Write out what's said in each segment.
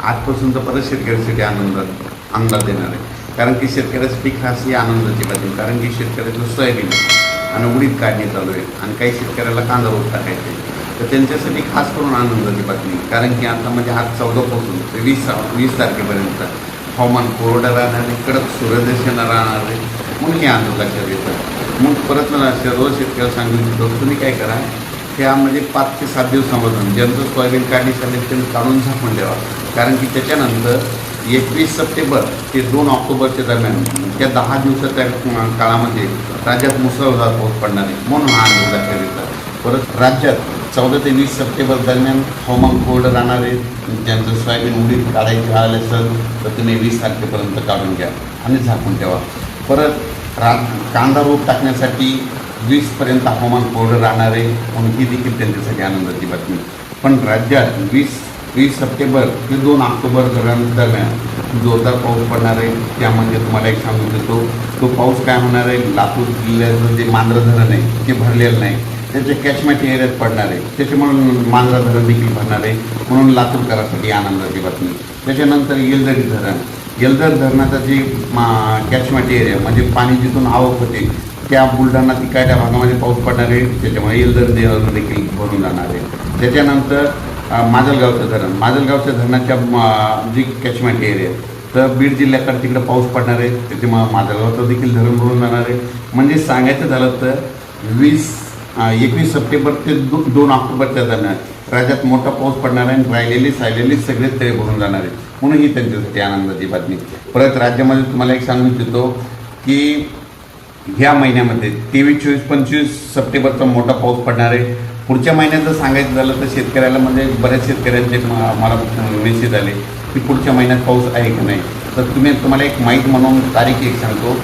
आजपासून तर परत शेतकऱ्यासाठी अंदाज देणार आहे. कारण की शेतकऱ्यासाठी खास ही आनंदाची बातमी, कारण की शेतकऱ्याचं सोयाबीन आणि उडीद काढणी चालू आहे आणि काही शेतकऱ्याला कांदा रोप टाकायचे, तर त्यांच्यासाठी खास करून आनंदाची बातमी. कारण की आता म्हणजे आज 14पासून ते 20 तारखेपर्यंत हवामान कोरडं राहणार आहे, कडक सूर्यदर्शन राहणार आहे, म्हणून हे आनंद लक्षात येतं. मग परत रोज शेतकऱ्याला सांगू इच्छितो, तुम्ही काय करा, त्या म्हणजे 5 ते 7 दिवसामधून ज्यांचं सोयाबीन काढणी चालेल त्यांनी काढून झाकून द्यावा. कारण की त्याच्यानंतर 21 सप्टेंबर ते 2 ऑक्टोबरच्या दरम्यान त्या 10 दिवसाच्या काळामध्ये राज्यात मुसळधार पाऊस पडणार आहे, म्हणून हा अंदाज लक्षात येतात. परत राज्यात 14 ते 20 सप्टेंबर दरम्यान हवामान कोरडं राहणार आहे. ज्यांचं सोयाबीन उडीद काढायचे राहिले असेल तर तुम्ही 20 तारखेपर्यंत काढून घ्या आणि झाकून ठेवा. परत कांदा रोप टाकण्यासाठी 20पर्यंत हवामान कोरडं राहणार आहे, म्हणून ही देखील त्यांच्यासाठी आनंदाची बातमी. पण राज्यात 20 सप्टेंबर ते 2 ऑक्टोबर दरम्यान जोरदार पाऊस पडणार आहे. त्यामध्ये तुम्हाला एक सांगू देतो, तो पाऊस काय होणार आहे, लातूर जिल्ह्याचं जे मांजरा धरण आहे ते भरलेलं नाही, त्याचे कॅचमेंट एरियात पडणार आहे, त्याच्यामुळे मांजरा धरण देखील भरणार आहे, म्हणून लातूरकरांसाठी आनंदाची बातमी. त्याच्यानंतर येलदरी धरणाचा जे कॅचमेंट एरिया म्हणजे पाणी जिथून आवक होते त्या बुलढाणा तिकडच्या भागामध्ये पाऊस पडणार आहे, त्याच्यामुळे येलदरी धरण देखील भरून जाणार आहे. त्याच्यानंतर माजलगावच्या धरणाच्या जी कॅचमेंट एरिया तर बीड जिल्ह्याकडे तिकडे पाऊस पडणार आहे, त्याच्यामुळे माजलगावचं देखील धरण भरून जाणार आहे. म्हणजे सांगायचं झालं तर 21 सप्टेंबर ते 2 ऑक्टोबरच्या दरम्यान राज्यात मोठा पाऊस पडणार आहे आणि राहिलेली सगळेच तळे भरून जाणार आहे, म्हणून ही त्यांच्यासाठी आनंदाची बातमी. परत राज्यामध्ये तुम्हाला एक सांगू इच्छितो की ह्या महिन्यामध्ये 23, 24, 25 सप्टेंबरचा मोठा पाऊस पडणार आहे. पुढच्या महिन्यात जर सांगायचं झालं तर शेतकऱ्याला म्हणजे बऱ्याच शेतकऱ्यांचे मला मेसेज आले की पुढच्या महिन्यात पाऊस आहे की नाही, तर तुम्हाला एक माहीत म्हणून तारीख एक सांगतो.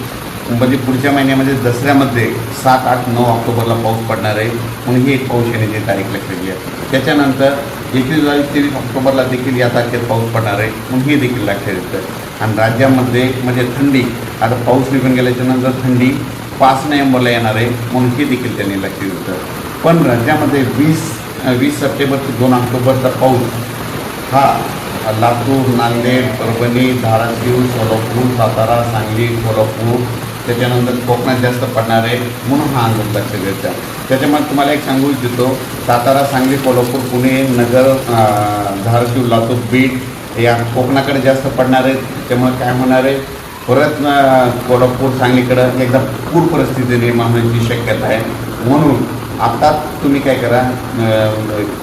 म्हणजे पुढच्या महिन्यामध्ये दसऱ्यामध्ये 7, 8, 9 ऑक्टोबरला पाऊस पडणार आहे, म्हणून ही एक पाऊस येण्याची तारीख लक्षात घ्या. त्याच्यानंतर 21, 22, 23 ऑक्टोबरला देखील या तारखेत पाऊस पडणार आहे, म्हणून ही देखील लक्षात येतं. आणि राज्यामध्ये म्हणजे थंडी, आता पाऊस निघून गेल्याच्यानंतर थंडी 5 नोव्हेंबरला येणार आहे, म्हणून ही देखील त्यांनी लक्षात येतं. पण राज्यामध्ये 20 सप्टेंबर ते 2 ऑक्टोबरचा पाऊस हा लातूर, नांदेड, परभणी, धाराशिव, सोलापूर, सातारा, सांगली, कोल्हापूर, त्याच्यानंतर कोकणात जास्त पडणार आहे, म्हणून हा अंदाज लक्षात येतो. त्याच्यामुळे तुम्हाला एक सांगू इच्छितो, सातारा, सांगली, कोल्हापूर, पुणे, नगर, धाराशिव, लातूर, बीड या कोकणाकडे जास्त पडणार आहे. त्यामुळे काय होणार आहे, परत कोल्हापूर, सांगलीकडं एकदा पूर परिस्थिती निर्माण होण्याची शक्यता आहे. म्हणून आता तुम्ही काय करा,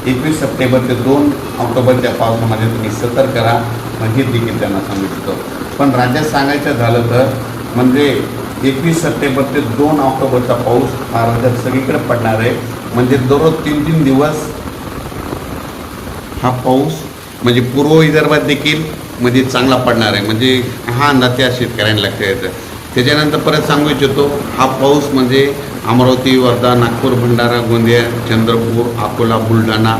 21 सप्टेंबर ते 2 ऑक्टोबरच्या पावसामध्ये तुम्ही सतर्क करा, म्हणजे देखील त्यांना सांगू इच्छितो. पण राज्यात सांगायचं झालं तर म्हणजे 21 सप्टेंबर ते 2 ऑक्टोबरचा पाऊस हा राज्यात सगळीकडे पडणार आहे. म्हणजे दररोज 3-3 दिवस हा पाऊस म्हणजे पूर्व विदर्भात देखील म्हणजे चांगला पडणार आहे. म्हणजे हा अंदाज त्या शेतकऱ्यांना लक्षात येतं. त्याच्यानंतर परत सांगू इच्छितो, हा पाऊस म्हणजे अमरावती, वर्धा, नागपूर, भंडारा, गोंदिया, चंद्रपूर, अकोला, बुलढाणा,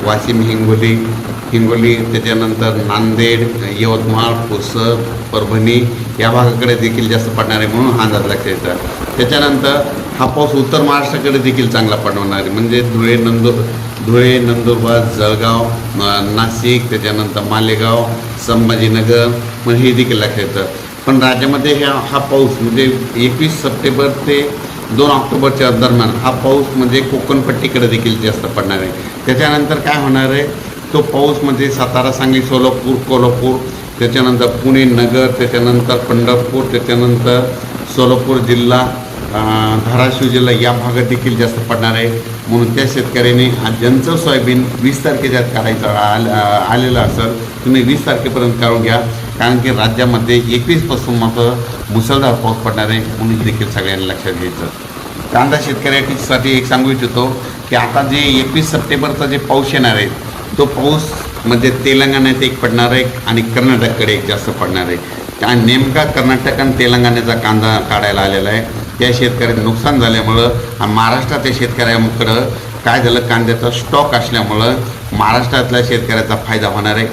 वाशिम, हिंगोली, त्याच्यानंतर नांदेड, यवतमाळ, पुसद, परभणी या भागाकडे देखील जास्त पडणार आहे, म्हणून हा अंदाज लक्षात येतात. त्याच्यानंतर हा पाऊस उत्तर महाराष्ट्राकडे देखील चांगला पडवणार आहे. म्हणजे धुळे, नंदुरबार, जळगाव, नाशिक, त्याच्यानंतर मालेगाव, संभाजीनगर, म्हणजे हे देखील लक्षात येतं. पण राज्यामध्ये हा पाऊस म्हणजे 21 सप्टेंबर ते 2 ऑक्टोबरच्या दरम्यान हा पाऊस म्हणजे कोकणपट्टीकडे देखील जास्त पडणार आहे. त्याच्यानंतर काय होणार आहे, तो पाऊस म्हणजे सातारा, सांगली, सोलापूर, कोल्हापूर, त्याच्यानंतर पुणे, नगर, त्याच्यानंतर पंढरपूर, त्याच्यानंतर सोलापूर जिल्हा, धाराशिव जिल्हा या भागात देखील जास्त पडणार आहे. म्हणून त्या शेतकऱ्याने ज्यांचं सोयाबीन 20 तारखेच्या काढायचं आलेलं असेल, तुम्ही 20 तारखेपर्यंत काढून घ्या. कारण की राज्यामध्ये 21पासून मात्र मुसळधार पाऊस पडणार आहे, म्हणून देखील सगळ्यांना लक्षात घ्यायचं. कांदा शेतकऱ्यासाठी एक सांगू इच्छितो की आता जे 21 सप्टेंबरचा जे पाऊस येणार आहे, तो पाऊस म्हणजे तेलंगणात एक पडणार आहे आणि कर्नाटककडे एक जास्त पडणार आहे. आणि नेमका कर्नाटक आणि तेलंगणाचा कांदा काढायला आलेला आहे. त्या शेतकऱ्यांचं नुकसान झाल्यामुळं महाराष्ट्रातल्या शेतकऱ्यांकडं काय झालं, कांद्याचा स्टॉक असल्यामुळं महाराष्ट्रातल्या शेतकऱ्याचा फायदा होणार आहे.